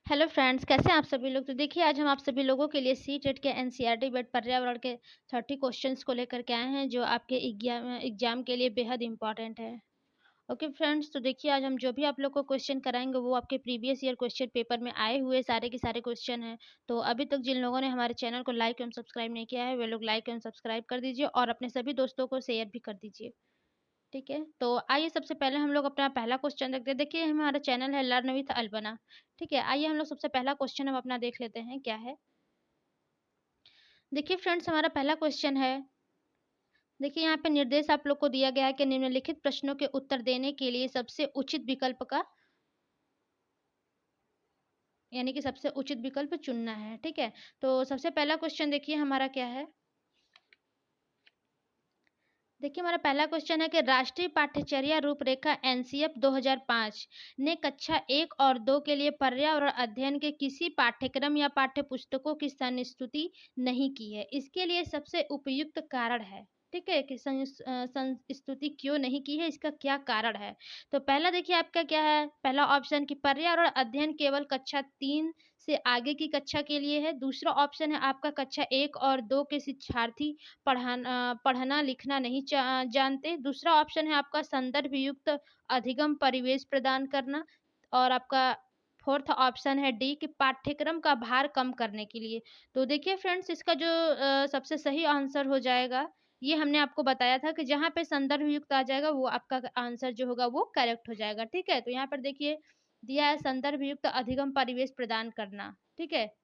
Hello friends, कैसे हैं आप सभी लोग। तो देखिए, आज हम आप सभी लोगों के लिए सी टेट के एनसीईआरटी बेट पर्यावरण के 30 क्वेश्चंस को लेकर के आए हैं, जो आपके एग्जाम के लिए बेहद इंपॉर्टेंट है। ओके फ्रेंड्स, तो देखिए, आज हम जो भी आप लोग को क्वेश्चन कराएंगे वो आपके प्रीवियस ईयर क्वेश्चन पेपर में आए हुए सारे के सारे क्वेश्चन हैं। तो अभी तक जिन लोगों ने हमारे चैनल को लाइक एवं सब्सक्राइब नहीं किया है, वे लोग लाइक एवं सब्सक्राइब कर दीजिए और अपने सभी दोस्तों को शेयर भी कर दीजिए। ठीक है, तो आइए सबसे पहले हम लोग अपना पहला क्वेश्चन देखते हैं। देखिए, हमारा चैनल है लर्न विथ अल्बना। ठीक है, आइए हम लोग सबसे पहला क्वेश्चन हम अपना देख लेते हैं क्या है। देखिए फ्रेंड्स, हमारा पहला क्वेश्चन है। देखिए, यहाँ पे निर्देश आप लोग को दिया गया है कि निम्नलिखित प्रश्नों के उत्तर देने के लिए सबसे उचित विकल्प का यानी कि सबसे उचित विकल्प चुनना है। ठीक है, तो सबसे पहला क्वेश्चन देखिए हमारा क्या है। देखिए, हमारा पहला क्वेश्चन है कि राष्ट्रीय पाठ्यचर्या रूपरेखा एनसीएफ 2005 ने कक्षा 1 और 2 के लिए पर्यावरण अध्ययन के किसी पाठ्यक्रम या पाठ्यपुस्तकों की संस्तुति नहीं की है। इसके लिए सबसे उपयुक्त कारण है। ठीक है, कि संस्तुति क्यों नहीं की है, इसका क्या कारण है। तो पहला देखिए आपका क्या है। पहला ऑप्शन कि पर्यावरण अध्ययन केवल कक्षा 3 से आगे की कक्षा के लिए है। दूसरा ऑप्शन है आपका कक्षा 1 और 2 के शिक्षार्थी पढ़ना लिखना नहीं जानते। दूसरा ऑप्शन है आपका संदर्भ युक्त अधिगम परिवेश प्रदान करना। और आपका फोर्थ ऑप्शन है डी कि पाठ्यक्रम का भार कम करने के लिए। तो देखिए फ्रेंड्स, इसका जो सबसे सही आंसर हो जाएगा, ये हमने आपको बताया था कि जहाँ पे संदर्भ युक्त आ जाएगा वो आपका आंसर जो होगा वो करेक्ट हो जाएगा। ठीक है, तो यहाँ पर देखिए दिया है संदर्भ युक्त अधिगम परिवेश प्रदान करना। ठीक है,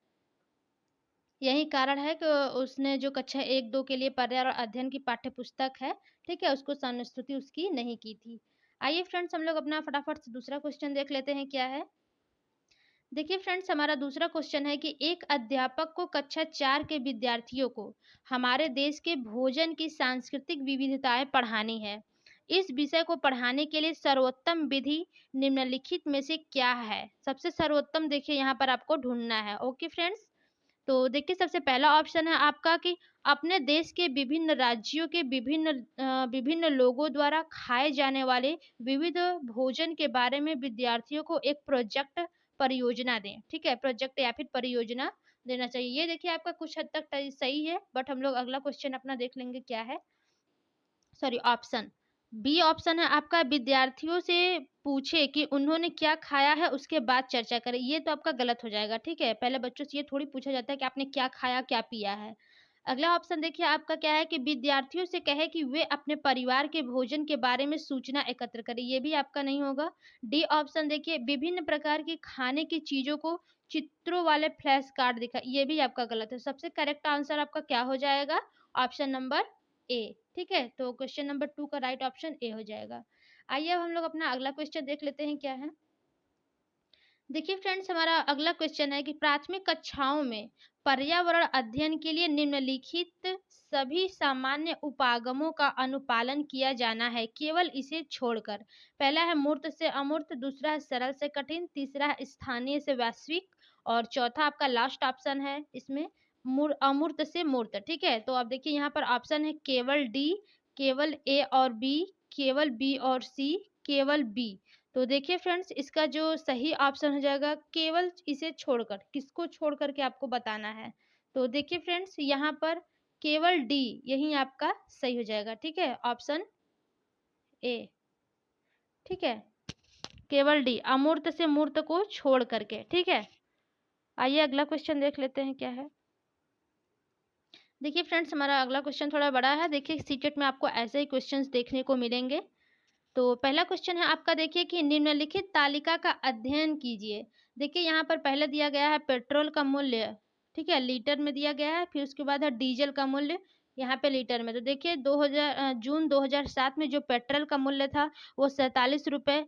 यही कारण है कि उसने जो कक्षा 1-2 के लिए पर्यावरण अध्ययन की पाठ्यपुस्तक है, ठीक है, उसको संस्तुति उसकी नहीं की थी। आइए फ्रेंड्स, हम लोग अपना फटाफट से दूसरा क्वेश्चन देख लेते हैं क्या है। देखिए फ्रेंड्स, हमारा दूसरा क्वेश्चन है कि एक अध्यापक को कक्षा 4 के विद्यार्थियों को हमारे देश के भोजन की सांस्कृतिक विविधताएं पढ़ानी है। इस विषय को पढ़ाने के लिए सर्वोत्तम विधि निम्नलिखित में से क्या है। सबसे सर्वोत्तम देखिए यहाँ पर आपको ढूंढना है। ओके फ्रेंड्स, तो देखिए सबसे पहला ऑप्शन है आपका कि अपने देश के विभिन्न राज्यों के विभिन्न लोगों द्वारा खाए जाने वाले विविध भोजन के बारे में विद्यार्थियों को एक प्रोजेक्ट परियोजना दें। ठीक है, प्रोजेक्ट या फिर परियोजना देना चाहिए। ये देखिए आपका कुछ हद तक सही है, बट हम लोग अगला क्वेश्चन अपना देख लेंगे क्या है। सॉरी, ऑप्शन बी ऑप्शन है आपका विद्यार्थियों से पूछे कि उन्होंने क्या खाया है उसके बाद चर्चा करें। ये तो आपका गलत हो जाएगा। ठीक है, पहले बच्चों से ये थोड़ी पूछा जाता है कि आपने क्या खाया क्या पिया है। अगला ऑप्शन देखिए आपका क्या है कि विद्यार्थियों से कहे कि वे अपने परिवार के भोजन के बारे में सूचना एकत्र करें। ये भी आपका नहीं होगा। डी ऑप्शन देखिए विभिन्न प्रकार की खाने की चीजों को चित्रों वाले फ्लैश कार्ड दिखा। ये भी आपका गलत है। सबसे करेक्ट आंसर आपका क्या हो जाएगा, ऑप्शन नंबर ए। ठीक है, तो क्वेश्चन नंबर 2 का राइट ऑप्शन ए हो जाएगा। आइए अब हम लोग अपना अगला क्वेश्चन देख लेते हैं क्या है। देखिए फ्रेंड्स, हमारा अगला क्वेश्चन है कि प्राथमिक कक्षाओं में पर्यावरण अध्ययन के लिए निम्नलिखित सभी सामान्य उपागमों का अनुपालन किया जाना है केवल इसे छोड़कर। पहला है मूर्त से अमूर्त, दूसरा है सरल से कठिन, तीसरा है स्थानीय से वैश्विक और चौथा आपका लास्ट ऑप्शन है इसमें अमूर्त से मूर्त। ठीक है, तो अब देखिए यहाँ पर ऑप्शन है केवल डी, केवल ए और बी, केवल बी और सी, केवल बी। तो देखिए फ्रेंड्स, इसका जो सही ऑप्शन हो जाएगा केवल इसे छोड़कर, किसको छोड़ करके आपको बताना है। तो देखिए फ्रेंड्स, यहाँ पर केवल डी यही आपका सही हो जाएगा। ठीक है, ऑप्शन ए। ठीक है, केवल डी अमूर्त से मूर्त को छोड़ करके। ठीक है, आइए अगला क्वेश्चन देख लेते हैं क्या है। देखिए फ्रेंड्स, हमारा अगला क्वेश्चन थोड़ा बड़ा है। देखिए सीटेट में आपको ऐसे ही क्वेश्चंस देखने को मिलेंगे। तो पहला क्वेश्चन है आपका देखिए कि निम्नलिखित तालिका का अध्ययन कीजिए। देखिए यहाँ पर पहले दिया गया है पेट्रोल का मूल्य, ठीक है, लीटर में दिया गया है। फिर उसके बाद है डीजल का मूल्य यहाँ पे लीटर में। तो देखिए जून 2007 में जो पेट्रोल का मूल्य था वो 47 रुपये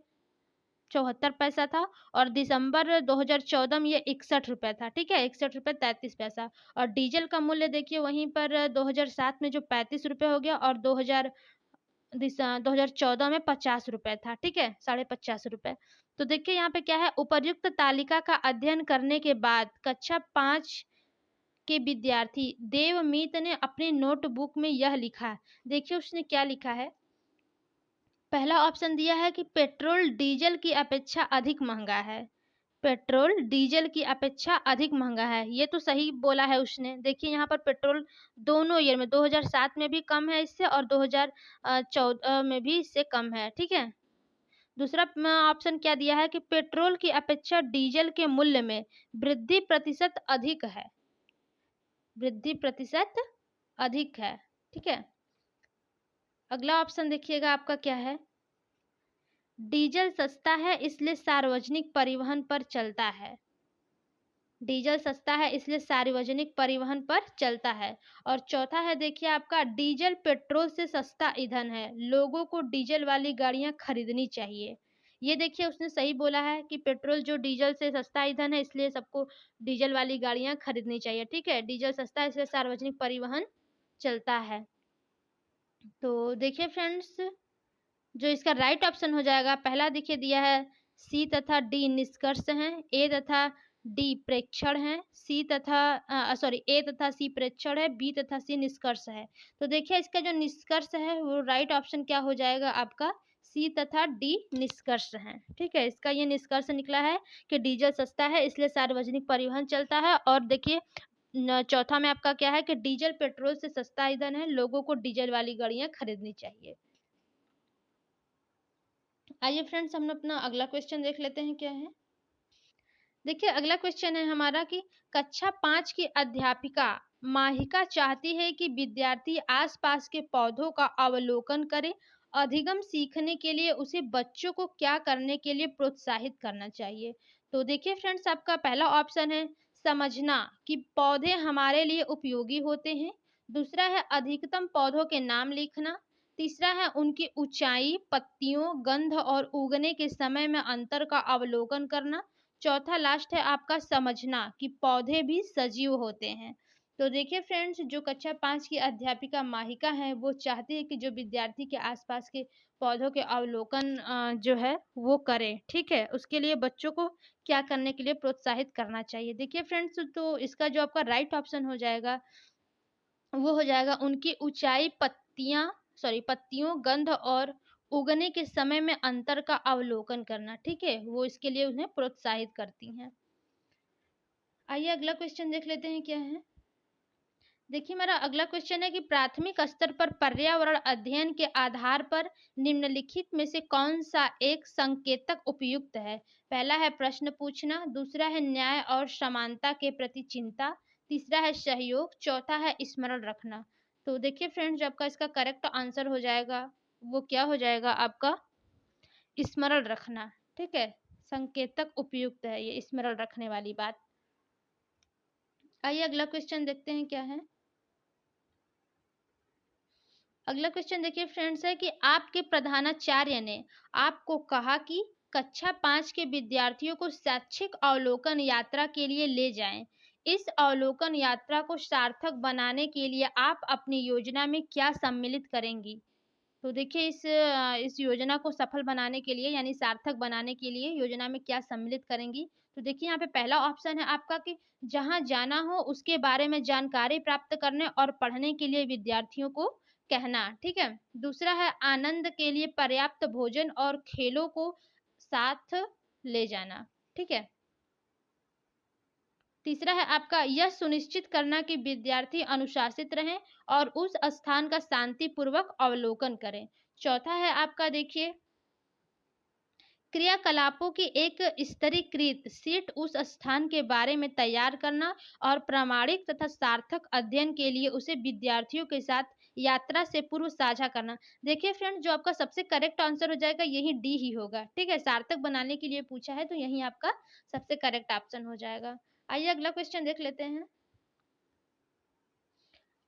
74 पैसा था और दिसंबर 2014 में ये 61 रुपये था। ठीक है, 61 रुपये 33 पैसा। और डीजल का मूल्य देखिए वहीं पर 2007 में जो 35 रुपये हो गया और 2014 में 50 रुपये था। ठीक है, 50.5 रुपये। तो देखिए यहाँ पे क्या है, उपर्युक्त तालिका का अध्ययन करने के बाद कक्षा 5 के विद्यार्थी देवमीत ने अपनी नोटबुक में यह लिखा। देखिए उसने क्या लिखा है। पहला ऑप्शन दिया है कि पेट्रोल डीजल की अपेक्षा अधिक महंगा है। पेट्रोल डीजल की अपेक्षा अधिक महंगा है, ये तो सही बोला है उसने। देखिए यहाँ पर पेट्रोल दोनों ईयर में 2007 में भी कम है इससे और 2014 में भी इससे कम है, ठीक है। दूसरा ऑप्शन क्या दिया है कि पेट्रोल की अपेक्षा डीजल के मूल्य में वृद्धि प्रतिशत अधिक है, वृद्धि प्रतिशत अधिक है, ठीक है। अगला ऑप्शन देखिएगा आपका क्या है, डीजल सस्ता है इसलिए सार्वजनिक परिवहन पर चलता है, डीजल सस्ता है इसलिए सार्वजनिक परिवहन पर चलता है। और चौथा है देखिए आपका, डीजल पेट्रोल से सस्ता ईंधन है, लोगों को डीजल वाली गाड़ियां खरीदनी चाहिए। ये देखिए उसने सही बोला है कि पेट्रोल जो डीजल से सस्ता ईंधन है इसलिए सबको डीजल वाली गाड़ियां खरीदनी चाहिए, ठीक है। डीजल सस्ता है इसलिए सार्वजनिक परिवहन चलता है। तो देखिए फ्रेंड्स, जो इसका राइट ऑप्शन हो जाएगा, पहला देखिए दिया है सी तथा डी निष्कर्ष हैं, ए तथा डी प्रेक्षण है, सी तथा सॉरी ए तथा सी प्रेक्षण है, बी तथा सी निष्कर्ष है। तो देखिए इसका जो निष्कर्ष है वो राइट ऑप्शन क्या हो जाएगा आपका, सी तथा डी निष्कर्ष है, ठीक है। इसका ये निष्कर्ष निकला है कि डीजल सस्ता है इसलिए सार्वजनिक परिवहन चलता है। और देखिए चौथा में आपका क्या है कि डीजल पेट्रोल से सस्ता ईंधन है, लोगों को डीजल वाली गाड़ियां खरीदनी चाहिए। आइए फ्रेंड्स हम अपना अगला क्वेश्चन देख लेते हैं क्या है। देखिए अगला क्वेश्चन है हमारा कि कक्षा 5 की अध्यापिका माहिका चाहती है कि विद्यार्थी आसपास के पौधों का अवलोकन करे, अधिगम सीखने के लिए उसे बच्चों को क्या करने के लिए प्रोत्साहित करना चाहिए। तो देखिए फ्रेंड्स, आपका पहला ऑप्शन है समझना कि पौधे हमारे लिए उपयोगी होते हैं, दूसरा है अधिकतम पौधों के नाम लिखना, तीसरा है उनकी ऊंचाई, पत्तियों, गंध और उगने के समय में अंतर का अवलोकन करना, चौथा लास्ट है आपका समझना कि पौधे भी सजीव होते हैं। तो देखिए फ्रेंड्स, जो कक्षा 5 की अध्यापिका माहिका है वो चाहती है कि जो विद्यार्थी के आसपास के पौधों के अवलोकन जो है वो करे, ठीक है। उसके लिए बच्चों को क्या करने के लिए प्रोत्साहित करना चाहिए। देखिए फ्रेंड्स, तो इसका जो आपका राइट ऑप्शन हो जाएगा वो हो जाएगा उनकी ऊंचाई, पत्तियों, गंध और उगने के समय में अंतर का अवलोकन करना, ठीक है। वो इसके लिए उन्हें प्रोत्साहित करती हैं। आइए अगला क्वेश्चन देख लेते हैं क्या है। देखिए मेरा अगला क्वेश्चन है कि प्राथमिक स्तर पर पर्यावरण अध्ययन के आधार पर निम्नलिखित में से कौन सा एक संकेतक उपयुक्त है। पहला है प्रश्न पूछना, दूसरा है न्याय और समानता के प्रति चिंता, तीसरा है सहयोग, चौथा है स्मरण रखना। तो देखिए फ्रेंड्स, जो आपका इसका करेक्ट आंसर हो जाएगा वो क्या हो जाएगा आपका स्मरण रखना, ठीक है। संकेतक उपयुक्त है ये स्मरण रखने वाली बात। आइए अगला क्वेश्चन देखते हैं क्या है। अगला क्वेश्चन देखिए फ्रेंड्स है कि आपके प्रधानाचार्य ने आपको कहा कि कक्षा 5 के विद्यार्थियों को शैक्षिक अवलोकन यात्रा के लिए ले जाएं। इस अवलोकन यात्रा को सार्थक बनाने के लिए आप अपनी योजना में क्या सम्मिलित करेंगी। तो देखिए इस योजना को सफल बनाने के लिए यानी सार्थक बनाने के लिए योजना में क्या सम्मिलित करेंगी। तो देखिए यहाँ पे पहला ऑप्शन है आपका कि जहां जाना हो उसके बारे में जानकारी प्राप्त करने और पढ़ने के लिए विद्यार्थियों को कहना, ठीक है। दूसरा है आनंद के लिए पर्याप्त भोजन और खेलों को साथ ले जाना, ठीक है। तीसरा है आपका यह सुनिश्चित करना कि विद्यार्थी अनुशासित रहें और उस स्थान का शांतिपूर्वक अवलोकन करें। चौथा है आपका देखिए क्रियाकलापों की एक स्तरीकृत सीट उस स्थान के बारे में तैयार करना और प्रामाणिक तथा सार्थक अध्ययन के लिए उसे विद्यार्थियों के साथ यात्रा से पूर्व साझा करना। देखिए फ्रेंड, जो आपका सबसे करेक्ट आंसर हो जाएगा यही डी ही होगा, ठीक है। सार्थक बनाने के लिए पूछा है तो यही आपका सबसे करेक्ट ऑप्शन हो जाएगा। आइए अगला क्वेश्चन देख लेते हैं।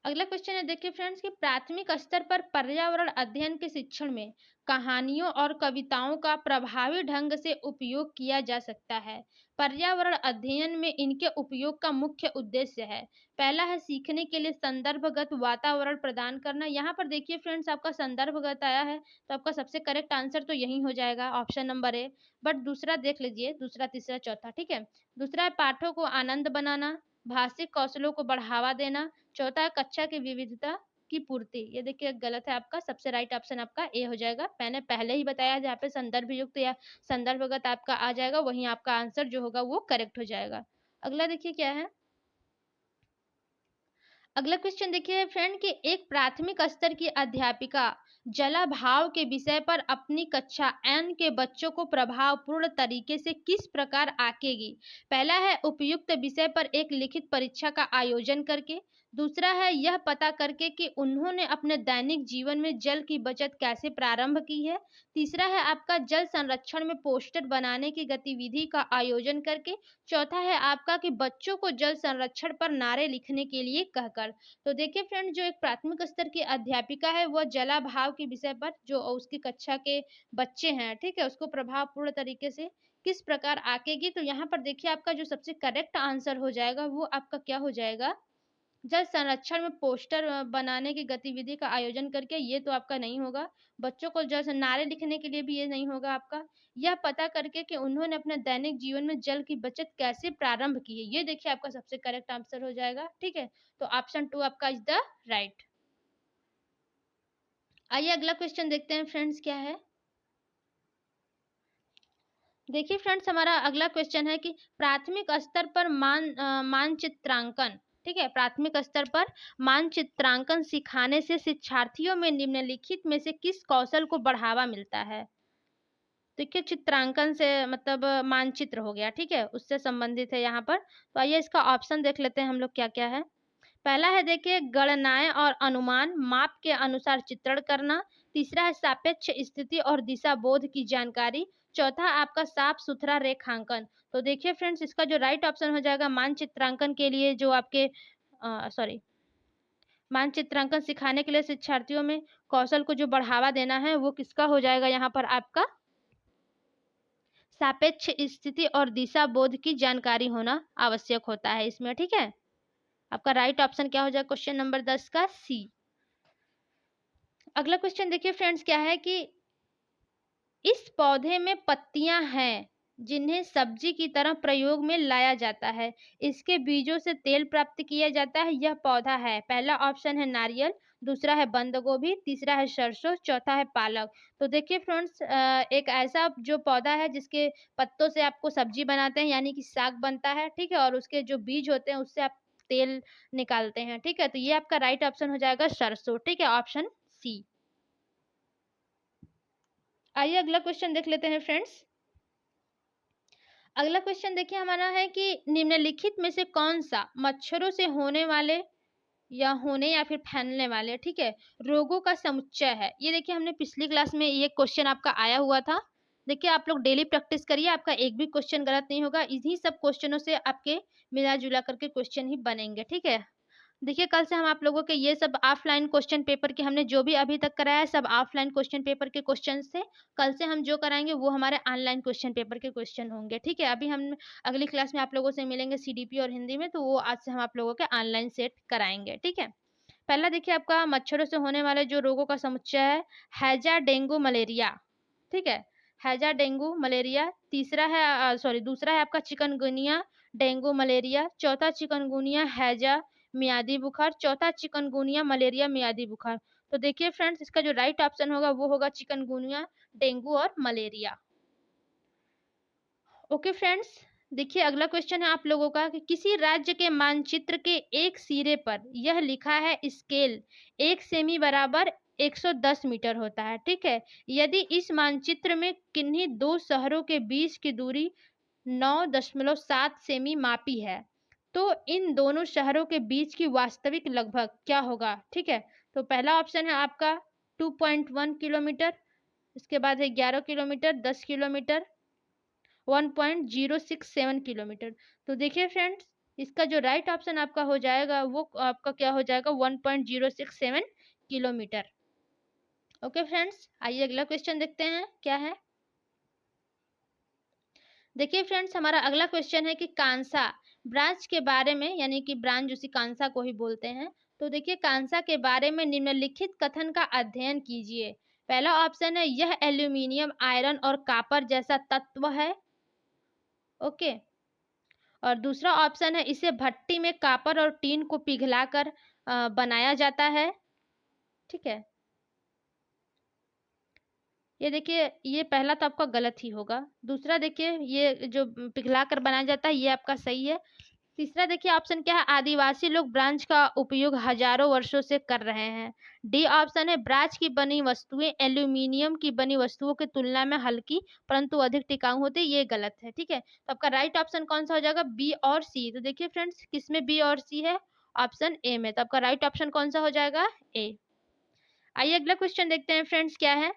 अगला क्वेश्चन है देखिए फ्रेंड्स कि प्राथमिक स्तर पर पर्यावरण अध्ययन के शिक्षण में कहानियों और कविताओं का प्रभावी ढंग से उपयोग किया जा सकता है। पर्यावरण अध्ययन में इनके उपयोग का मुख्य उद्देश्य है। पहला है सीखने के लिए संदर्भगत वातावरण प्रदान करना। यहाँ पर देखिए फ्रेंड्स, आपका संदर्भगत आया है तो आपका सबसे करेक्ट आंसर तो यही हो जाएगा, ऑप्शन नंबर ए। बट दूसरा देख लीजिए, दूसरा तीसरा चौथा, ठीक है। दूसरा है पाठों को आनंद बनाना, भाषिक कौशलों को बढ़ावा देना, चौथा है कक्षा की विविधता की पूर्ति। ये देखिए गलत है आपका, सबसे राइट ऑप्शन आपका ए हो जाएगा। मैंने पहले ही बताया जहाँ पे संदर्भ युक्त या संदर्भगत आपका आ जाएगा वहीं आपका आंसर जो होगा वो करेक्ट हो जाएगा। अगला देखिए क्या है। अगला क्वेश्चन देखिए फ्रेंड कि एक प्राथमिक स्तर की अध्यापिका जलाभाव के विषय पर अपनी कक्षा एन के बच्चों को प्रभावपूर्ण तरीके से किस प्रकार आंकेगी। पहला है उपयुक्त विषय पर एक लिखित परीक्षा का आयोजन करके। दूसरा है यह पता करके कि उन्होंने अपने दैनिक जीवन में जल की बचत कैसे प्रारंभ की है। तीसरा है आपका जल संरक्षण में पोस्टर बनाने की गतिविधि का आयोजन करके। चौथा है आपका कि बच्चों को जल संरक्षण पर नारे लिखने के लिए कहकर। तो देखिए फ्रेंड जो एक प्राथमिक स्तर की अध्यापिका है वह जलाभाव के विषय पर जो उसकी कक्षा के बच्चे हैं, ठीक है, उसको प्रभावपूर्ण तरीके से किस प्रकार आंकेगी। तो यहाँ पर देखिए आपका जो सबसे करेक्ट आंसर हो जाएगा वो आपका क्या हो जाएगा, जल संरक्षण में पोस्टर बनाने की गतिविधि का आयोजन करके। ये तो आपका नहीं होगा। बच्चों को जल नारे लिखने के लिए भी ये नहीं होगा आपका। यह पता करके कि उन्होंने अपने दैनिक जीवन में जल की बचत कैसे प्रारंभ की है, ये देखिए आपका सबसे करेक्ट आंसर हो जाएगा। ठीक है, तो ऑप्शन 2 आपका इज द राइट। आइए अगला क्वेश्चन देखते हैं फ्रेंड्स क्या है। देखिए फ्रेंड्स हमारा अगला क्वेश्चन है कि प्राथमिक स्तर पर मानचित्रांकन, ठीक है, प्राथमिक स्तर पर मानचित्रांकन सिखाने से शिक्षार्थियों में निम्नलिखित में से किस कौशल को बढ़ावा मिलता है। देखिए चित्रांकन से मतलब मानचित्र हो गया, ठीक है, उससे संबंधित है यहाँ पर। तो आइए इसका ऑप्शन देख लेते हैं हम लोग क्या क्या है। पहला है देखिए गणनाएं और अनुमान माप के अनुसार चित्रण करना। तीसरा है सापेक्ष स्थिति और दिशा बोध की जानकारी। चौथा आपका साफ सुथरा रेखांकन। तो देखिए फ्रेंड्स इसका जो राइट ऑप्शन हो जाएगा मानचित्रांकन के लिए जो आपके सॉरी मानचित्रांकन सिखाने के लिए शिक्षार्थियों में कौशल को जो बढ़ावा देना है वो किसका हो जाएगा, यहाँ पर आपका सापेक्ष स्थिति और दिशा बोध की जानकारी होना आवश्यक होता है इसमें, ठीक है। आपका राइट ऑप्शन क्या हो जाएगा क्वेश्चन नंबर 10 का सी। अगला क्वेश्चन देखिए फ्रेंड्स क्या है कि इस पौधे में पत्तियां हैं जिन्हें सब्जी की तरह प्रयोग में लाया जाता है। इसके बीजों से तेल प्राप्त किया जाता है। यह पौधा है, पहला ऑप्शन है नारियल, दूसरा है बंद गोभी, तीसरा है सरसों, चौथा है पालक। तो देखिए फ्रेंड्स एक ऐसा जो पौधा है जिसके पत्तों से आपको सब्जी बनाते हैं यानी कि साग बनता है, ठीक है, और उसके जो बीज होते हैं उससे आप तेल निकालते हैं, ठीक है। तो ये आपका राइट ऑप्शन हो जाएगा सरसों, ठीक है, ऑप्शन सी। आइए अगला क्वेश्चन देख लेते हैं फ्रेंड्स। अगला क्वेश्चन देखिए हमारा है कि निम्नलिखित में से कौन सा मच्छरों से होने या फिर फैलने वाले, ठीक है, रोगों का समुच्चय है। ये देखिए हमने पिछली क्लास में ये क्वेश्चन आपका आया हुआ था। देखिए आप लोग डेली प्रैक्टिस करिए, आपका एक भी क्वेश्चन गलत नहीं होगा। इन्हीं सब क्वेश्चनों से आपके मिला जुला करके क्वेश्चन ही बनेंगे, ठीक है। देखिए कल से हम आप लोगों के ये सब ऑफलाइन क्वेश्चन पेपर के हमने जो भी अभी तक कराया है सब ऑफलाइन क्वेश्चन पेपर के क्वेश्चन थे। कल से हम जो कराएंगे वो हमारे ऑनलाइन क्वेश्चन पेपर के क्वेश्चन होंगे, ठीक है। अभी हम अगली क्लास में आप लोगों से मिलेंगे सीडीपी और हिंदी में, तो वो आज से हम आप लोगों के ऑनलाइन सेट कराएंगे, ठीक है। पहला देखिए आपका मच्छरों से होने वाले जो रोगों का समुच्चय है हैजा डेंगू मलेरिया, ठीक है, हैजा डेंगू मलेरिया। तीसरा है दूसरा है आपका चिकनगुनिया डेंगू मलेरिया। चौथा चिकनगुनिया हैजा मियादी बुखार। चौथा चिकनगुनिया मलेरिया मियादी बुखार। तो देखिए फ्रेंड्स इसका जो राइट ऑप्शन होगा वो होगा चिकनगुनिया डेंगू और मलेरिया। ओके फ्रेंड्स, देखिए अगला क्वेश्चन है आप लोगों का कि किसी राज्य के मानचित्र के एक सिरे पर यह लिखा है स्केल 1 सेमी बराबर 110 मीटर होता है, ठीक है। यदि इस मानचित्र में किन्हीं दो शहरों के बीच की दूरी 9.7 सेमी मापी है तो इन दोनों शहरों के बीच की वास्तविक लगभग क्या होगा, ठीक है। तो पहला ऑप्शन है आपका 2.1 किलोमीटर, इसके बाद है 11 किलोमीटर, 10 किलोमीटर, 1.067 किलोमीटर। तो देखिए फ्रेंड्स इसका जो राइट ऑप्शन आपका हो जाएगा वो आपका क्या हो जाएगा 1.067 किलोमीटर। ओके फ्रेंड्स आइए अगला क्वेश्चन देखते हैं क्या है। देखिए फ्रेंड्स हमारा अगला क्वेश्चन है कि कांसा ब्रांच के बारे में, यानी कि ब्रांच उसी कांसा को ही बोलते हैं। तो देखिए कांसा के बारे में निम्नलिखित कथन का अध्ययन कीजिए। पहला ऑप्शन है यह एल्यूमिनियम आयरन और कॉपर जैसा तत्व है, ओके। और दूसरा ऑप्शन है इसे भट्टी में कॉपर और टीन को पिघलाकर बनाया जाता है। ठीक है। ये देखिए, ये पहला तो आपका गलत ही होगा। दूसरा देखिए, ये जो पिघला कर बनाया जाता है, ये आपका सही है। तीसरा देखिए ऑप्शन क्या है, आदिवासी लोग ब्रांच का उपयोग हजारों वर्षों से कर रहे हैं। डी ऑप्शन है, ब्रांच की बनी वस्तुएं एल्यूमिनियम की बनी वस्तुओं की तुलना में हल्की परंतु अधिक टिकाऊ होती है। ये गलत है। ठीक है, तो आपका राइट ऑप्शन कौन सा हो जाएगा, बी और सी। तो देखिए फ्रेंड्स, किसमें बी और सी है, ऑप्शन ए में। तो आपका राइट ऑप्शन कौन सा हो जाएगा, ए। आइए अगला क्वेश्चन देखते हैं फ्रेंड्स, क्या है।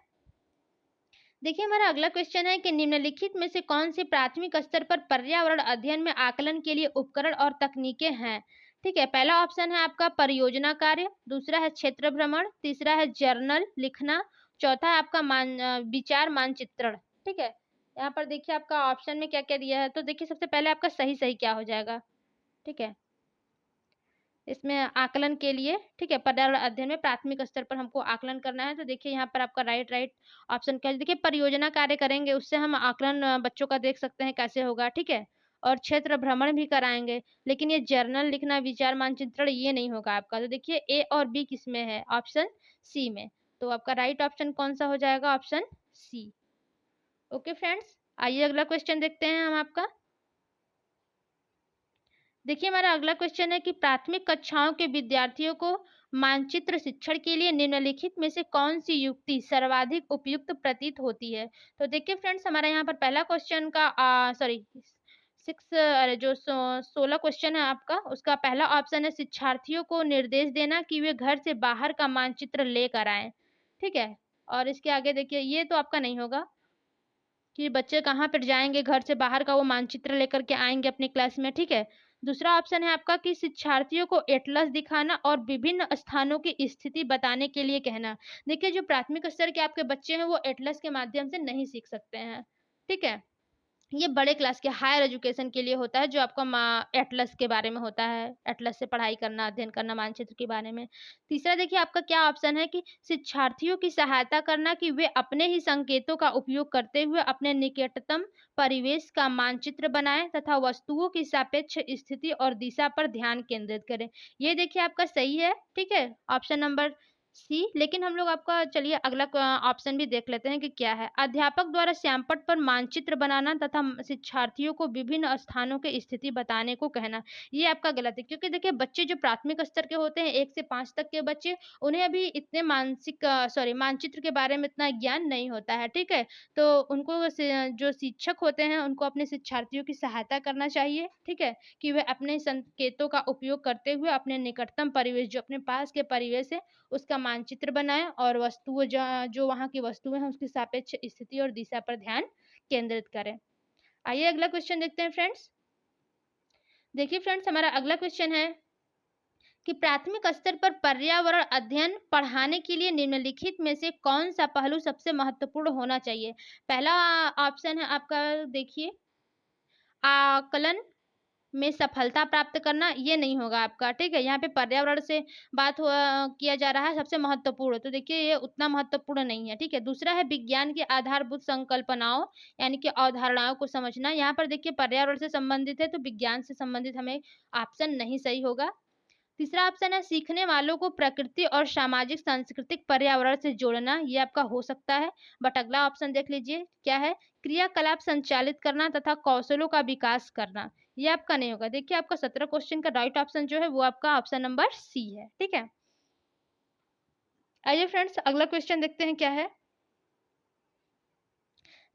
देखिए हमारा अगला क्वेश्चन है कि निम्नलिखित में से कौन सी प्राथमिक स्तर पर पर्यावरण अध्ययन में आकलन के लिए उपकरण और तकनीकें हैं। ठीक है, पहला ऑप्शन है आपका परियोजना कार्य, दूसरा है क्षेत्र भ्रमण, तीसरा है जर्नल लिखना, चौथा है आपका विचार मानचित्रण। ठीक है, यहाँ पर देखिए आपका ऑप्शन में क्या क्या दिया है। तो देखिए सबसे पहले आपका सही सही क्या हो जाएगा। ठीक है, इसमें आकलन के लिए, ठीक है, पर्यावरण अध्ययन में प्राथमिक स्तर पर हमको आकलन करना है। तो देखिए यहाँ पर आपका राइट राइट ऑप्शन क्या है। देखिए परियोजना कार्य करेंगे, उससे हम आकलन बच्चों का देख सकते हैं कैसे होगा। ठीक है, और क्षेत्र भ्रमण भी कराएंगे, लेकिन ये जर्नल लिखना विचार मानचित्रण ये नहीं होगा आपका। तो देखिए ए और बी किस में है, ऑप्शन सी में। तो आपका राइट ऑप्शन कौन सा हो जाएगा, ऑप्शन सी। ओके फ्रेंड्स, आइए अगला क्वेश्चन देखते हैं हम आपका। देखिए हमारा अगला क्वेश्चन है कि प्राथमिक कक्षाओं के विद्यार्थियों को मानचित्र शिक्षण के लिए निम्नलिखित में से कौन सी युक्ति सर्वाधिक उपयुक्त प्रतीत होती है। तो देखिए फ्रेंड्स, हमारा यहाँ पर पहला क्वेश्चन का सॉरी सिक्स जो 16 क्वेश्चन है आपका, उसका पहला ऑप्शन है शिक्षार्थियों को निर्देश देना कि वे घर से बाहर का मानचित्र लेकर आए। ठीक है, और इसके आगे देखिए ये तो आपका नहीं होगा कि बच्चे कहाँ पर जाएंगे घर से बाहर का वो मानचित्र लेकर के आएंगे अपनी क्लास में। ठीक है, दूसरा ऑप्शन है आपका कि शिक्षार्थियों को एटलस दिखाना और विभिन्न स्थानों की स्थिति बताने के लिए कहना। देखिए जो प्राथमिक स्तर के आपके बच्चे हैं वो एटलस के माध्यम से नहीं सीख सकते हैं। ठीक है, ये बड़े क्लास के हायर एजुकेशन के लिए होता है, जो आपका एटलस के बारे में होता है, एटलस से पढ़ाई करना, अध्ययन करना मानचित्र के बारे में। तीसरा देखिए आपका क्या ऑप्शन है कि शिक्षार्थियों की सहायता करना कि वे अपने ही संकेतों का उपयोग करते हुए अपने निकटतम परिवेश का मानचित्र बनाएं तथा वस्तुओं की सापेक्ष स्थिति और दिशा पर ध्यान केंद्रित करें। ये देखिए आपका सही है। ठीक है, ऑप्शन नंबर सी। लेकिन हम लोग आपका चलिए अगला ऑप्शन भी देख लेते हैं कि क्या है। अध्यापक द्वारा श्यामपट्ट पर मानचित्र बनाना तथा शिक्षार्थियों को विभिन्न स्थानों की स्थिति बताने को कहना। ये आपका गलत है, क्योंकि देखिए बच्चे जो प्राथमिक स्तर के होते हैं 1 से 5 तक के बच्चे, उन्हें अभी इतने मानचित्र के बारे में इतना ज्ञान नहीं होता है। ठीक है, तो उनको जो शिक्षक होते हैं उनको अपने शिक्षार्थियों की सहायता करना चाहिए। ठीक है, कि वे अपने संकेतों का उपयोग करते हुए अपने निकटतम परिवेश, जो अपने पास के परिवेश है, उसका मानचित्र बनाएं और वस्तुओं जो वहाँ की वस्तुएं हैं उसकी सापेक्ष स्थिति और दिशा पर ध्यान केंद्रित करें। आइए अगला क्वेश्चन देखते हैं फ्रेंड्स। देखिए फ्रेंड्स, हमारा अगला क्वेश्चन है कि प्राथमिक स्तर पर पर्यावरण अध्ययन पढ़ाने के लिए निम्नलिखित में से कौन सा पहलू सबसे महत्वपूर्ण होना चाहिए। पहला ऑप्शन है आपका, देखिए आकलन में सफलता प्राप्त करना, ये नहीं होगा आपका। ठीक है, यहाँ पे पर्यावरण से बात किया जा रहा है सबसे महत्वपूर्ण, तो देखिए ये उतना महत्वपूर्ण नहीं है। ठीक है, दूसरा है विज्ञान की आधारभूत संकल्पनाओं यानी कि अवधारणाओं को समझना। यहाँ पर देखिए पर्यावरण से संबंधित है तो विज्ञान से संबंधित हमें ऑप्शन नहीं सही होगा। तीसरा ऑप्शन है सीखने वालों को प्रकृति और सामाजिक सांस्कृतिक पर्यावरण से जोड़ना, ये आपका हो सकता है। बट अगला ऑप्शन देख लीजिए क्या है, क्रियाकलाप संचालित करना तथा कौशलों का विकास करना, ये आपका नहीं होगा। देखिए आपका 17 क्वेश्चन का राइट ऑप्शन जो है वो आपका ऑप्शन नंबर सी है। ठीक है, आइए फ्रेंड्स अगला क्वेश्चन देखते हैं क्या है।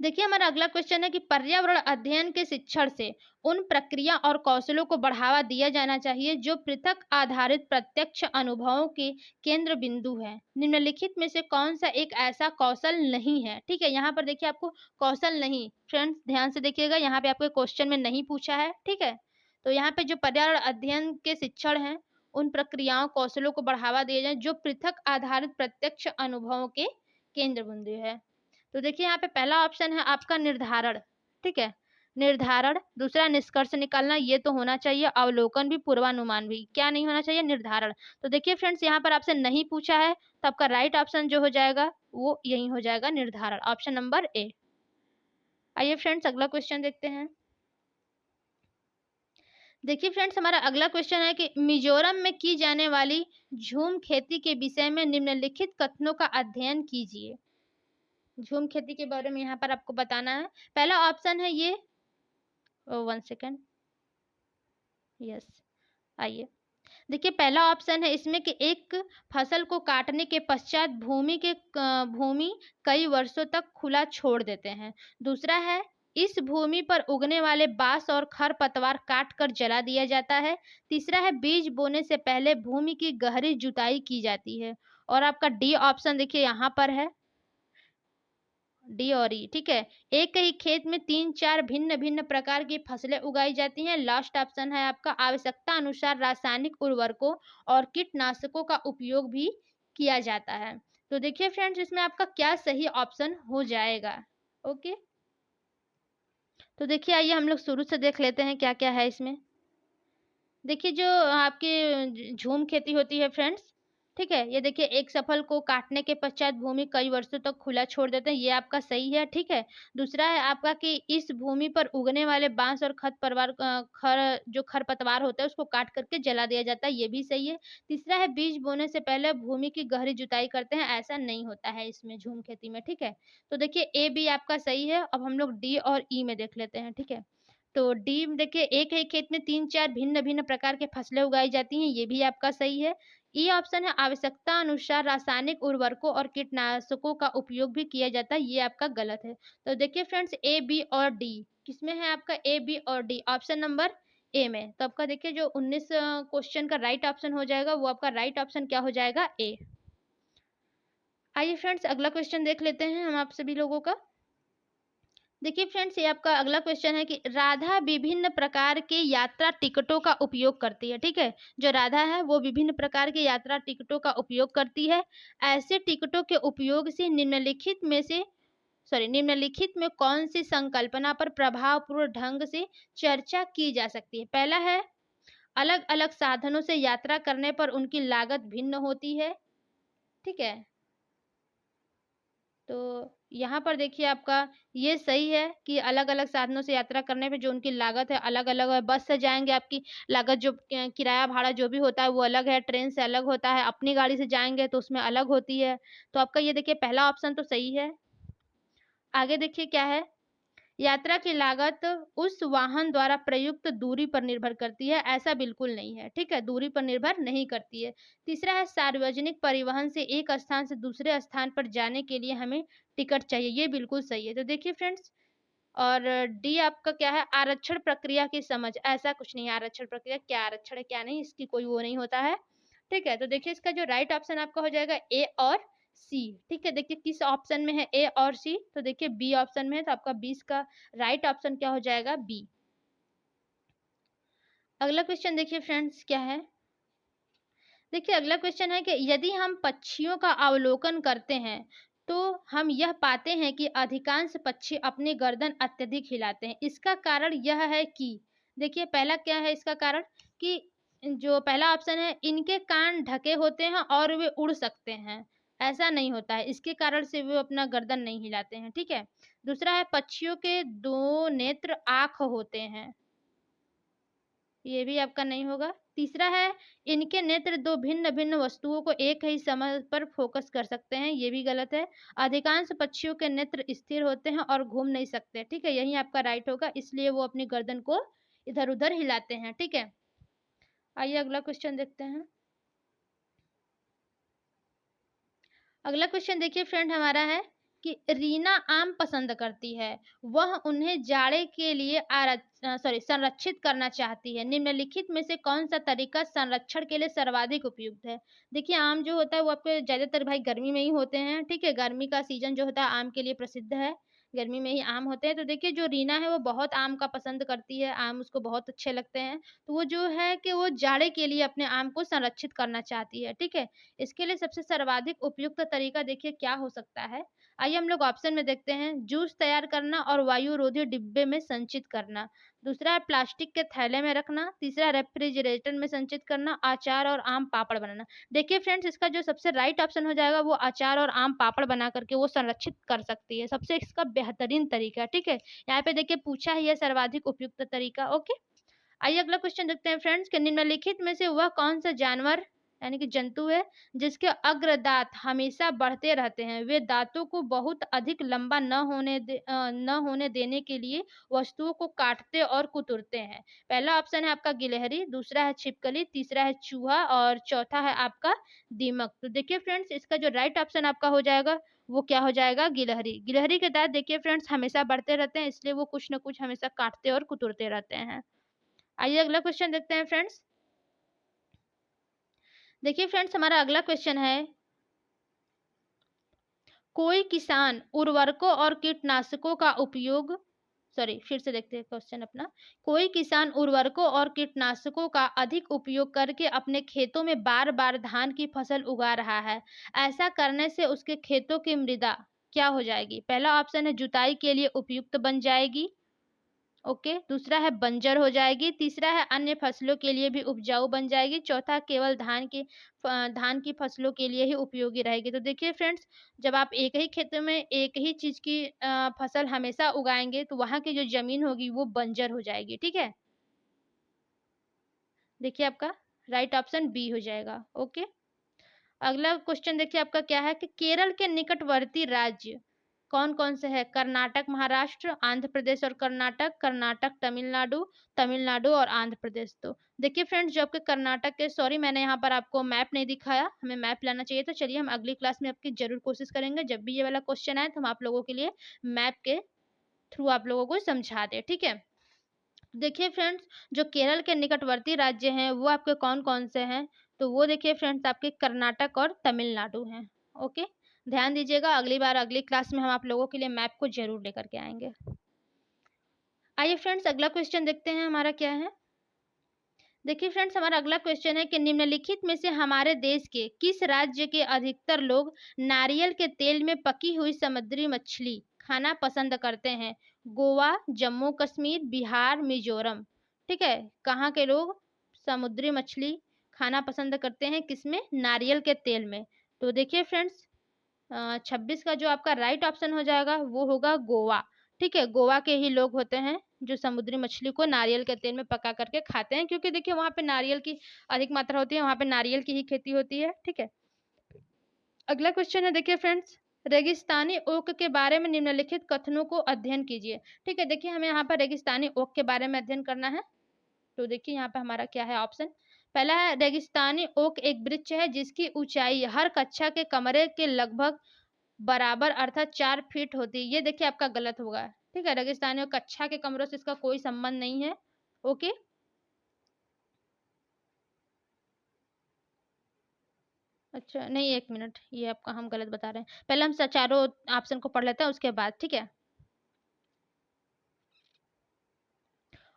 देखिए हमारा अगला क्वेश्चन है कि पर्यावरण अध्ययन के शिक्षण से उन प्रक्रिया और कौशलों को बढ़ावा दिया जाना चाहिए जो पृथक आधारित प्रत्यक्ष अनुभवों के केंद्र बिंदु है। निम्नलिखित में से कौन सा एक ऐसा कौशल नहीं है। ठीक है, यहाँ पर देखिए आपको कौशल नहीं, फ्रेंड्स ध्यान से देखिएगा, यहाँ पे आपको क्वेश्चन में नहीं पूछा है। ठीक है, तो यहाँ पे जो पर्यावरण अध्ययन के शिक्षण है उन प्रक्रियाओं कौशलों को बढ़ावा दिया जाए जो पृथक आधारित प्रत्यक्ष अनुभवों के केंद्र बिंदु है। तो देखिए यहाँ पे पहला ऑप्शन है आपका निर्धारण। ठीक है, निर्धारण। दूसरा निष्कर्ष निकालना, ये तो होना चाहिए। अवलोकन भी, पूर्वानुमान भी। क्या नहीं होना चाहिए, निर्धारण। तो देखिए फ्रेंड्स यहाँ पर आपसे नहीं पूछा है, तो आपका राइट ऑप्शन जो हो जाएगा वो यही हो जाएगा, निर्धारण, ऑप्शन नंबर ए। आइए फ्रेंड्स अगला क्वेश्चन देखते हैं। देखिए फ्रेंड्स, हमारा अगला क्वेश्चन है कि मिजोरम में की जाने वाली झूम खेती के विषय में निम्नलिखित कथनों का अध्ययन कीजिए। झूम खेती के बारे में यहाँ पर आपको बताना है। पहला ऑप्शन है ये, 1 सेकंड, यस, आइए। देखिए पहला ऑप्शन है इसमें कि एक फसल को काटने के पश्चात भूमि कई वर्षों तक खुला छोड़ देते हैं। दूसरा है, इस भूमि पर उगने वाले बांस और खरपतवार काट कर जला दिया जाता है। तीसरा है, बीज बोने से पहले भूमि की गहरी जुताई की जाती है। और आपका डी ऑप्शन देखिए यहाँ पर है, डी और ई, ठीक है। एक ही खेत में 3-4 भिन्न-भिन्न प्रकार की फसलें उगाई जाती हैं। लास्ट ऑप्शन है आपका, आवश्यकता अनुसार रासायनिक उर्वरकों और कीटनाशकों का उपयोग भी किया जाता है। तो देखिए फ्रेंड्स, इसमें आपका क्या सही ऑप्शन हो जाएगा। ओके, तो देखिए आइए हम लोग शुरू से देख लेते हैं क्या-क्या है इसमें। देखिए जो आपकी झूम खेती होती है फ्रेंड्स, ठीक है? ये देखिए एक सफल को काटने के पश्चात भूमि कई वर्षों तक खुला छोड़ देते हैं, ये आपका सही है, ठीक है? दूसरा है आपका कि इस भूमि पर उगने वाले बाँस और खरपतवार होता है उसको काट करके जला दिया जाता है, ये भी सही है। तीसरा है बीज बोने से पहले भूमि की गहरी जुताई करते हैं, ऐसा नहीं होता है इसमें झूम खेती में, ठीक है? तो देखिए ए, बी आपका सही है। अब हम लोग डी और ई में देख लेते हैं, ठीक है? तो डी में देखिए एक ही खेत में 3-4 भिन्न-भिन्न प्रकार के फसलें उगाई जाती हैं, ये भी आपका सही है। ई ऑप्शन है, आवश्यकता अनुसार रासायनिक उर्वरकों और कीटनाशकों का उपयोग भी किया जाता है, ये आपका गलत है। तो देखिए फ्रेंड्स, ए, बी और डी किसमें है आपका, ए, बी और डी ऑप्शन नंबर ए में। तो आपका देखिए जो 19 क्वेश्चन का राइट ऑप्शन हो जाएगा वो आपका राइट ऑप्शन क्या हो जाएगा, ए। आइए फ्रेंड्स अगला क्वेश्चन देख लेते हैं हम आप सभी लोगों का। देखिए फ्रेंड्स, ये आपका अगला क्वेश्चन है कि राधा विभिन्न प्रकार के यात्रा टिकटों का उपयोग करती है, ठीक है? जो राधा है वो विभिन्न प्रकार के यात्रा टिकटों का उपयोग करती है। ऐसे टिकटों के उपयोग से निम्नलिखित में कौन सी संकल्पना पर प्रभावपूर्ण ढंग से चर्चा की जा सकती है? पहला है, अलग अलग साधनों से यात्रा करने पर उनकी लागत भिन्न होती है, ठीक है? तो यहाँ पर देखिए आपका ये सही है कि अलग-अलग साधनों से यात्रा करने पे जो उनकी लागत है अलग-अलग है। बस से जाएँगे आपकी लागत जो किराया भाड़ा जो भी होता है वो अलग है, ट्रेन से अलग होता है, अपनी गाड़ी से जाएँगे तो उसमें अलग होती है। तो आपका ये देखिए पहला ऑप्शन तो सही है। आगे देखिए क्या है, यात्रा की लागत उस वाहन द्वारा प्रयुक्त दूरी पर निर्भर करती है, ऐसा बिल्कुल नहीं है, ठीक है? दूरी पर निर्भर नहीं करती है। तीसरा है, सार्वजनिक परिवहन से एक स्थान से दूसरे स्थान पर जाने के लिए हमें टिकट चाहिए, ये बिल्कुल सही है। तो देखिए फ्रेंड्स, और डी आपका क्या है, आरक्षण प्रक्रिया की समझ, ऐसा कुछ नहीं है आरक्षण प्रक्रिया, क्या आरक्षण है क्या नहीं इसकी कोई वो नहीं होता है, ठीक है? तो देखिए इसका जो राइट ऑप्शन आपका हो जाएगा ए और सी, ठीक है? देखिए किस ऑप्शन में है ए और सी, तो देखिए बी ऑप्शन में है, तो आपका 20 का राइट ऑप्शन क्या हो जाएगा, बी। अगला क्वेश्चन देखिए फ्रेंड्स क्या है, देखिए अगला क्वेश्चन है कि यदि हम पक्षियों का अवलोकन करते हैं तो हम यह पाते हैं कि अधिकांश पक्षी अपनी गर्दन अत्यधिक हिलाते हैं, इसका कारण यह है कि, देखिए पहला क्या है इसका कारण, कि जो पहला ऑप्शन है, इनके कान ढके होते हैं और वे उड़ सकते हैं, ऐसा नहीं होता है, इसके कारण से वे अपना गर्दन नहीं हिलाते हैं, ठीक है? दूसरा है, पक्षियों के दो नेत्र आँख होते हैं, ये भी आपका नहीं होगा। तीसरा है, इनके नेत्र 2 भिन्न-भिन्न वस्तुओं को एक ही समय पर फ़ोकस कर सकते हैं, ये भी गलत है। अधिकांश पक्षियों के नेत्र स्थिर होते हैं और घूम नहीं सकते, ठीक है? यही आपका राइट होगा, इसलिए वो अपनी गर्दन को इधर-उधर हिलाते हैं, ठीक है? आइए अगला क्वेश्चन देखते हैं। अगला क्वेश्चन देखिए फ्रेंड हमारा है कि रीना आम पसंद करती है, वह उन्हें जाड़े के लिए संरक्षित करना चाहती है, निम्नलिखित में से कौन सा तरीका संरक्षण के लिए सर्वाधिक उपयुक्त है? देखिए आम जो होता है वो आपके ज्यादातर भाई गर्मी में ही होते हैं, ठीक है? गर्मी का सीजन जो होता है आम के लिए प्रसिद्ध है, गर्मी में ही आम होते हैं। तो देखिए जो रीना है वो बहुत आम का पसंद करती है, आम उसको बहुत अच्छे लगते हैं, तो वो जो है कि वो जाड़े के लिए अपने आम को संरक्षित करना चाहती है, ठीक है? इसके लिए सबसे सर्वाधिक उपयुक्त तरीका देखिए क्या हो सकता है? आइए हम लोग ऑप्शन में देखते हैं, जूस तैयार करना और वायुरोधी डिब्बे में संचित करना। दूसरा है प्लास्टिक के थैले में रखना। तीसरा रेफ्रिजरेटर में संचित करना। अचार और आम पापड़ बनाना। देखिए फ्रेंड्स, इसका जो सबसे राइट ऑप्शन हो जाएगा वो अचार और आम पापड़ बना करके वो संरक्षित कर सकती है। सबसे इसका बेहतरीन तरीका, ठीक है? यहाँ पे देखिए पूछा ही है सर्वाधिक उपयुक्त तरीका, ओके? आइए अगला क्वेश्चन देखते हैं फ्रेंड्स कि निम्नलिखित में से वह कौन सा जानवर यानी कि जंतु है जिसके अग्र दांत हमेशा बढ़ते रहते हैं। वे दांतों को बहुत अधिक लंबा न होने देने के लिए वस्तुओं को काटते और कुतरते हैं। पहला ऑप्शन है आपका गिलहरी, दूसरा है छिपकली, तीसरा है चूहा और चौथा है आपका दीमक। तो देखिए फ्रेंड्स, इसका जो राइट ऑप्शन आपका हो जाएगा वो क्या हो जाएगा? गिलहरी। गिलहरी के दांत देखिए फ्रेंड्स हमेशा बढ़ते रहते हैं, इसलिए वो कुछ न कुछ हमेशा काटते और कुतरते रहते हैं। आइए अगला क्वेश्चन देखते हैं फ्रेंड्स। देखिए फ्रेंड्स, हमारा अगला क्वेश्चन है, कोई किसान उर्वरकों और कीटनाशकों का उपयोग फिर से देखते हैं क्वेश्चन अपना। कोई किसान उर्वरकों और कीटनाशकों का अधिक उपयोग करके अपने खेतों में बार बार धान की फसल उगा रहा है। ऐसा करने से उसके खेतों की मृदा क्या हो जाएगी? पहला ऑप्शन है जुताई के लिए उपयुक्त बन जाएगी, ओके। दूसरा है बंजर हो जाएगी, तीसरा है अन्य फसलों के लिए भी उपजाऊ बन जाएगी, चौथा केवल धान की फसलों के लिए ही उपयोगी रहेगी। तो देखिए फ्रेंड्स, जब आप एक ही खेत में एक ही चीज की फसल हमेशा उगाएंगे तो वहां की जो जमीन होगी वो बंजर हो जाएगी, ठीक है। देखिए आपका राइट ऑप्शन बी हो जाएगा, ओके। अगला क्वेश्चन देखिए आपका क्या है कि केरल के निकटवर्ती राज्य कौन कौन से हैं? कर्नाटक, महाराष्ट्र, आंध्र प्रदेश और कर्नाटक, कर्नाटक, तमिलनाडु, तमिलनाडु और आंध्र प्रदेश। तो देखिए फ्रेंड्स, जो आपके कर्नाटक के, सॉरी मैंने यहाँ पर आपको मैप नहीं दिखाया, हमें मैप लाना चाहिए। तो चलिए हम अगली क्लास में आपकी जरूर कोशिश करेंगे, जब भी ये वाला क्वेश्चन आए तो हम आप लोगों के लिए मैप के थ्रू आप लोगों को समझा दें, ठीक है। देखिए फ्रेंड्स, जो केरल के निकटवर्ती राज्य हैं वो आपके कौन कौन से हैं? तो वो देखिए फ्रेंड्स आपके कर्नाटक और तमिलनाडु हैं, ओके। ध्यान दीजिएगा, अगली बार अगली क्लास में हम आप लोगों के लिए मैप को जरूर लेकर के आएंगे। आइए फ्रेंड्स, अगला क्वेश्चन देखते हैं हमारा क्या है। देखिए फ्रेंड्स, हमारा अगला क्वेश्चन है कि निम्नलिखित में से हमारे देश के किस राज्य के अधिकतर लोग नारियल के तेल में पकी हुई समुद्री मछली खाना पसंद करते हैं? गोवा, जम्मू कश्मीर, बिहार, मिजोरम। ठीक है, कहाँ के लोग समुद्री मछली खाना पसंद करते हैं? किसमें? नारियल के तेल में। तो देखिए फ्रेंड्स, 26 का जो आपका राइट ऑप्शन हो जाएगा वो होगा गोवा। ठीक है, गोवा के ही लोग होते हैं जो समुद्री मछली को नारियल के तेल में पका करके खाते हैं, क्योंकि देखिए वहां पे नारियल की अधिक मात्रा होती है, वहां पे नारियल की ही खेती होती है, ठीक है। अगला क्वेश्चन है, देखिए फ्रेंड्स, रेगिस्तानी ओक के बारे में निम्नलिखित कथनों को अध्ययन कीजिए। ठीक है, देखिए हमें यहाँ पर रेगिस्तानी ओक के बारे में अध्ययन करना है। तो देखिए यहाँ पे हमारा क्या है ऑप्शन। पहला है, रेगिस्तानी ओक एक वृक्ष है जिसकी ऊंचाई हर कक्षा के कमरे के लगभग बराबर अर्थात 4 फीट होती है। ये देखिए आपका गलत होगा, ठीक है। रेगिस्तानी और कक्षा के कमरों से इसका कोई संबंध नहीं है, ओके। अच्छा नहीं, एक मिनट, ये आपका हम गलत बता रहे हैं। पहले हम चारों ऑप्शन को पढ़ लेते हैं उसके बाद, ठीक है।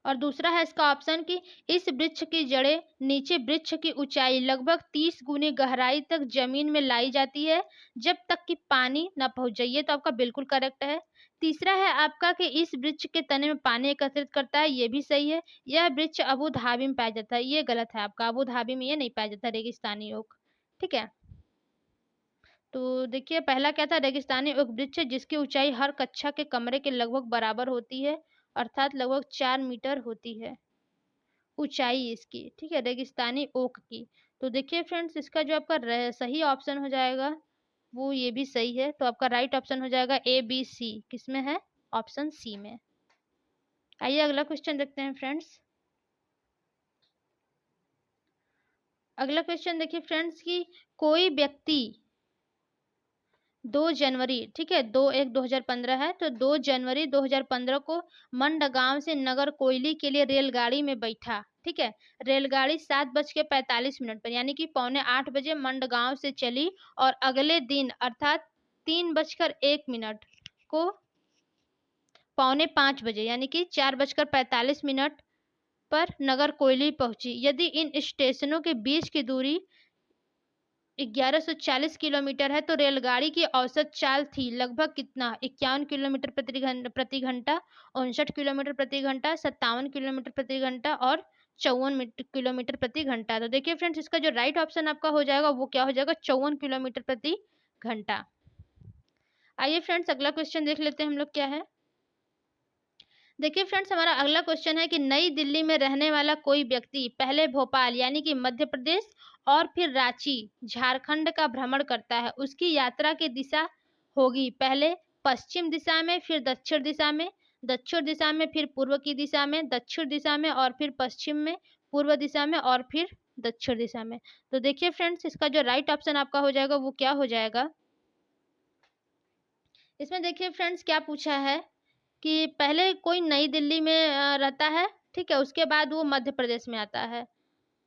और दूसरा है इसका ऑप्शन कि इस वृक्ष की जड़ें नीचे वृक्ष की ऊंचाई लगभग 30 गुनी गहराई तक जमीन में लाई जाती है जब तक कि पानी न पहुंच जाए। ये तो आपका बिल्कुल करेक्ट है। तीसरा है आपका कि इस वृक्ष के तने में पानी एकत्रित करता है, ये भी सही है। यह वृक्ष अबू धाबी में पाया जाता है, ये गलत है आपका, अबू धाबी में ये नहीं पाया जाता रेगिस्तानी ओक, ठीक है। तो देखिए पहला क्या था, रेगिस्तानी ओक वृक्ष जिसकी ऊंचाई हर कक्षा के कमरे के लगभग बराबर होती है, अर्थात लगभग 4 मीटर होती है ऊंचाई इसकी, ठीक है, रेगिस्तानी ओक की। तो देखिए फ्रेंड्स, इसका जो आपका सही ऑप्शन हो जाएगा वो ये भी सही है। तो आपका राइट ऑप्शन हो जाएगा ए बी सी, किसमें है? ऑप्शन सी में। आइए अगला क्वेश्चन देखते हैं फ्रेंड्स। अगला क्वेश्चन देखिए फ्रेंड्स कि कोई व्यक्ति 2 जनवरी, ठीक है, 2/1/2015 है, तो 2 जनवरी 2015 को मंडगांव से नगर कोयली के लिए रेलगाड़ी में बैठा, ठीक है। रेलगाड़ी 7:45 पर यानी कि 7:45 मंडगांव से चली और अगले दिन अर्थात 3:01 को 4:45 यानी कि 4:45 पर नगर कोयली पहुंची। यदि इन स्टेशनों के बीच की दूरी 1140 किलोमीटर है तो रेलगाड़ी की औसत चाल थी लगभग कितना? 51 किलोमीटर प्रति घंटा, 59 किलोमीटर प्रति घंटा, 57 किलोमीटर प्रति घंटा और 54 किलोमीटर प्रति घंटा। तो देखिए फ्रेंड्स, इसका जो राइट ऑप्शन आपका हो जाएगा वो क्या हो जाएगा? 54 किलोमीटर प्रति घंटा। आइए फ्रेंड्स, अगला क्वेश्चन देख लेते हैं हम लोग क्या है। देखिए फ्रेंड्स, हमारा अगला क्वेश्चन है कि नई दिल्ली में रहने वाला कोई व्यक्ति पहले भोपाल यानी कि मध्य प्रदेश और फिर रांची झारखंड का भ्रमण करता है। उसकी यात्रा की दिशा होगी पहले पश्चिम दिशा में, फिर दक्षिण दिशा में, फिर पूर्व की दिशा में, दक्षिण दिशा में और फिर पश्चिम में, पूर्व दिशा में और फिर दक्षिण दिशा में। तो देखिए फ्रेंड्स, इसका जो राइट ऑप्शन आपका हो जाएगा वो क्या हो जाएगा? इसमें देखिए फ्रेंड्स क्या पूछा है कि पहले कोई नई दिल्ली में रहता है, ठीक है? उसके बाद वो मध्य प्रदेश में आता है।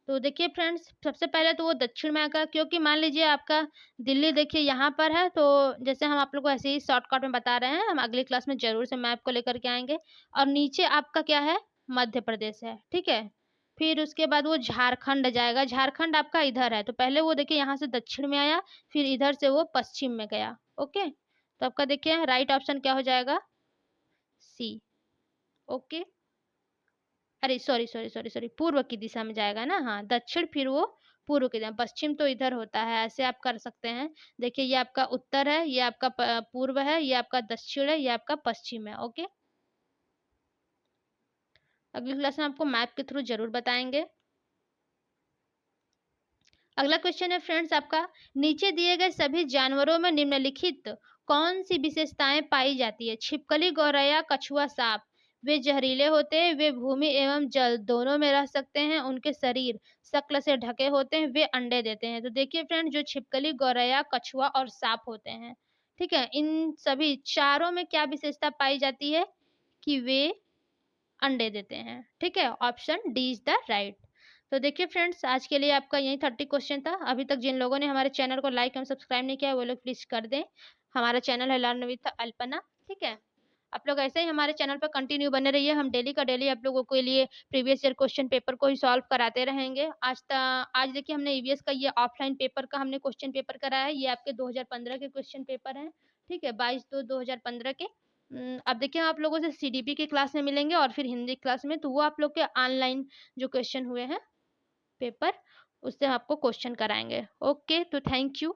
तो देखिए फ्रेंड्स, सबसे पहले तो वो दक्षिण में आएगा क्योंकि मान लीजिए आपका दिल्ली देखिए यहाँ पर है, तो जैसे हम आप लोग को ऐसे ही शॉर्टकट में बता रहे हैं, हम अगली क्लास में ज़रूर से मैप को लेकर के आएँगे। और नीचे आपका क्या है? मध्य प्रदेश है, ठीक है? फिर उसके बाद वो झारखंड जाएगा, झारखंड आपका इधर है, तो पहले वो देखिए यहाँ से दक्षिण में आया, फिर इधर से वो पश्चिम में गया, ओके? तो आपका देखिए राइट ऑप्शन क्या हो जाएगा? सी, ओके। अरे सॉरी, पूर्व की दिशा में जाएगा ना, हाँ, दक्षिण फिर वो पूर्व की दिशा, पश्चिम तो इधर होता है, ऐसे आप कर सकते हैं। देखिए ये आपका उत्तर है, ये आपका पूर्व है, ये आपका दक्षिण है, ये आपका पश्चिम है, ओके। अगली क्लास में आपको मैप के थ्रू जरूर बताएंगे। अगला क्वेश्चन है फ्रेंड्स आपका, नीचे दिए गए सभी जानवरों में निम्नलिखित कौन सी विशेषताएं पाई जाती है? छिपकली, गौरैया, कछुआ, सांप। वे जहरीले होते हैं, वे भूमि एवं जल दोनों में रह सकते हैं, उनके शरीर शक्ल से ढके होते हैं, वे अंडे देते हैं। तो देखिए फ्रेंड, जो छिपकली, गौरैया, कछुआ और सांप होते हैं, ठीक है, इन सभी चारों में क्या विशेषता पाई जाती है? कि वे अंडे देते हैं, ठीक है। Option D is the right. तो देखिए फ्रेंड्स, आज के लिए आपका यही 30 क्वेश्चन था। अभी तक जिन लोगों ने हमारे चैनल को लाइक एवं सब्सक्राइब नहीं किया है वो लोग प्लीज कर दें। हमारा चैनल है लर्न विद अल्पना, ठीक है। आप लोग ऐसे ही हमारे चैनल पर कंटिन्यू बने रहिए, हम डेली का डेली आप लोगों के लिए प्रीवियस ईयर क्वेश्चन पेपर को ही सॉल्व कराते रहेंगे। आज देखिए हमने ईवीएस का ये ऑफलाइन पेपर का हमने क्वेश्चन पेपर कराया है, ये आपके 2015 के क्वेश्चन पेपर हैं, ठीक है, 22/2/2015 के। अब देखिए हम आप लोगों से सीडीपी की क्लास में मिलेंगे और फिर हिंदी क्लास में, तो वो आप लोग के ऑनलाइन जो क्वेश्चन हुए हैं पेपर, उससे हम आपको क्वेश्चन कराएंगे। ओके, तो थैंक यू।